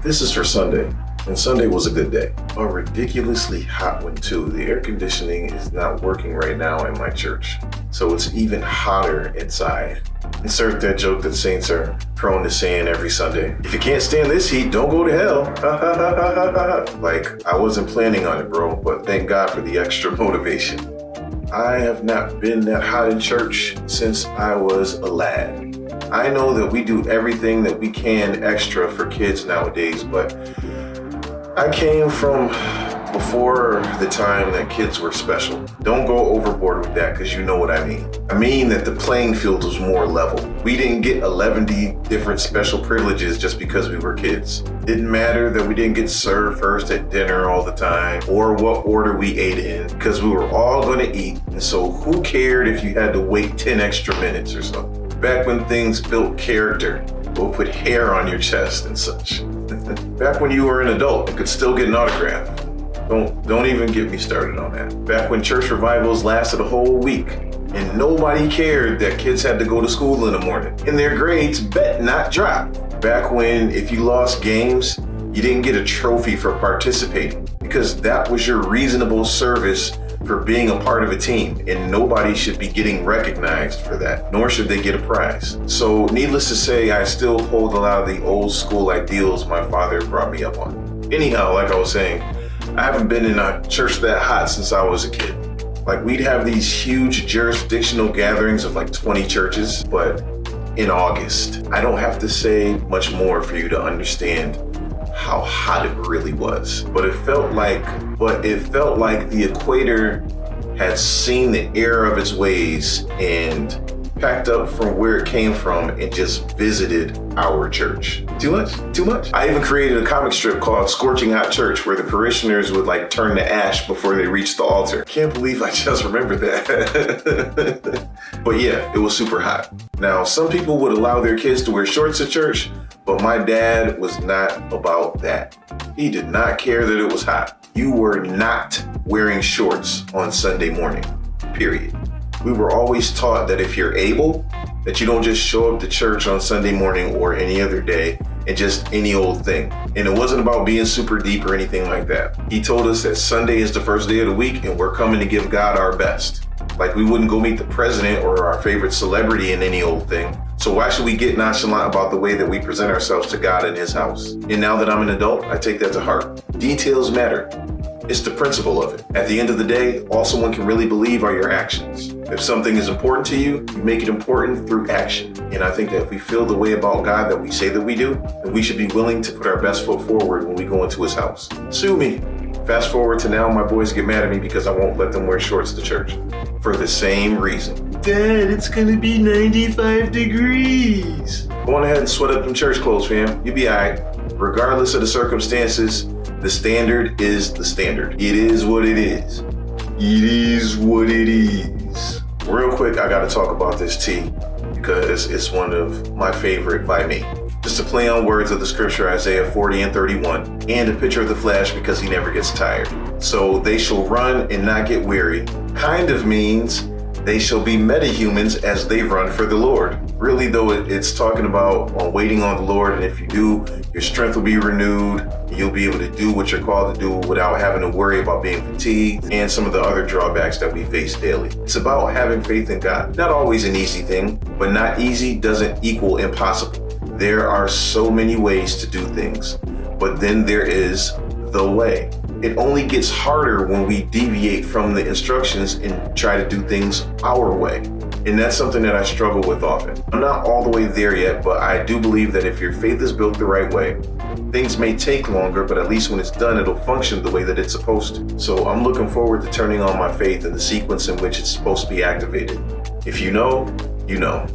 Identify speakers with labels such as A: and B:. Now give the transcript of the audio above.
A: This is for Sunday, and Sunday was a good day. A ridiculously hot one too. The air conditioning is not working right now in my church, so it's even hotter inside. Insert that joke that saints are prone to saying every Sunday. If you can't stand this heat, don't go to hell. Like, I wasn't planning on it, bro, but thank God for the extra motivation. I have not been that hot in church since I was a lad. I know that we do everything that we can extra for kids nowadays, but I came from before the time that kids were special. Don't go overboard with that, because you know what I mean. I mean that the playing field was more level. We didn't get 11 different special privileges just because we were kids. Didn't matter that we didn't get served first at dinner all the time, or what order we ate in, because we were all gonna eat. And so who cared if you had to wait 10 extra minutes or something? Back when things built character, we'll put hair on your chest and such. Back when you were an adult and could still get an autograph. Don't even get me started on that. Back when church revivals lasted a whole week and nobody cared that kids had to go to school in the morning and their grades bet not drop. Back when if you lost games, you didn't get a trophy for participating because that was your reasonable service for being a part of a team, and nobody should be getting recognized for that, nor should they get a prize. So needless to say, I still hold a lot of the old school ideals my father brought me up on. Anyhow, like I was saying, I haven't been in a church that hot since I was a kid. Like, we'd have these huge jurisdictional gatherings of like 20 churches, but in August. I don't have to say much more for you to understand how hot it really was. But it felt like the equator had seen the error of its ways and packed up from where it came from and just visited our church. Too much? Too much? I even created a comic strip called Scorching Hot Church, where the parishioners would like turn to ash before they reached the altar. Can't believe I just remembered that. But yeah, it was super hot. Now, some people would allow their kids to wear shorts at church, but my dad was not about that. He did not care that it was hot. You were not wearing shorts on Sunday morning, period. We were always taught that if you're able, that you don't just show up to church on Sunday morning or any other day and just any old thing. And it wasn't about being super deep or anything like that. He told us that Sunday is the first day of the week and we're coming to give God our best. Like, we wouldn't go meet the president or our favorite celebrity in any old thing. So why should we get nonchalant about the way that we present ourselves to God in his house? And now that I'm an adult, I take that to heart. Details matter. It's the principle of it. At the end of the day, all someone can really believe are your actions. If something is important to you, you make it important through action. And I think that if we feel the way about God that we say that we do, then we should be willing to put our best foot forward when we go into his house. Sue me. Fast forward to now, my boys get mad at me because I won't let them wear shorts to church. For the same reason. Dad, it's gonna be 95 degrees. Go on ahead and sweat up them church clothes, fam. You'll be all right. Regardless of the circumstances, the standard is the standard. It is what it is. It is what it is. Real quick, I gotta talk about this tea because it's one of my favorite by me. Just a play on words of the scripture, Isaiah 40 and 31, and a picture of the Flash because he never gets tired. So they shall run and not get weary kind of means they shall be metahumans as they run for the Lord. Really, though, it's talking about waiting on the Lord, and if you do, your strength will be renewed, and you'll be able to do what you're called to do without having to worry about being fatigued and some of the other drawbacks that we face daily. It's about having faith in God. Not always an easy thing, but not easy doesn't equal impossible. There are so many ways to do things, but then there is the way. It only gets harder when we deviate from the instructions and try to do things our way. And that's something that I struggle with often. I'm not all the way there yet, but I do believe that if your faith is built the right way, things may take longer, but at least when it's done, it'll function the way that it's supposed to. So I'm looking forward to turning on my faith in the sequence in which it's supposed to be activated. If you know, you know.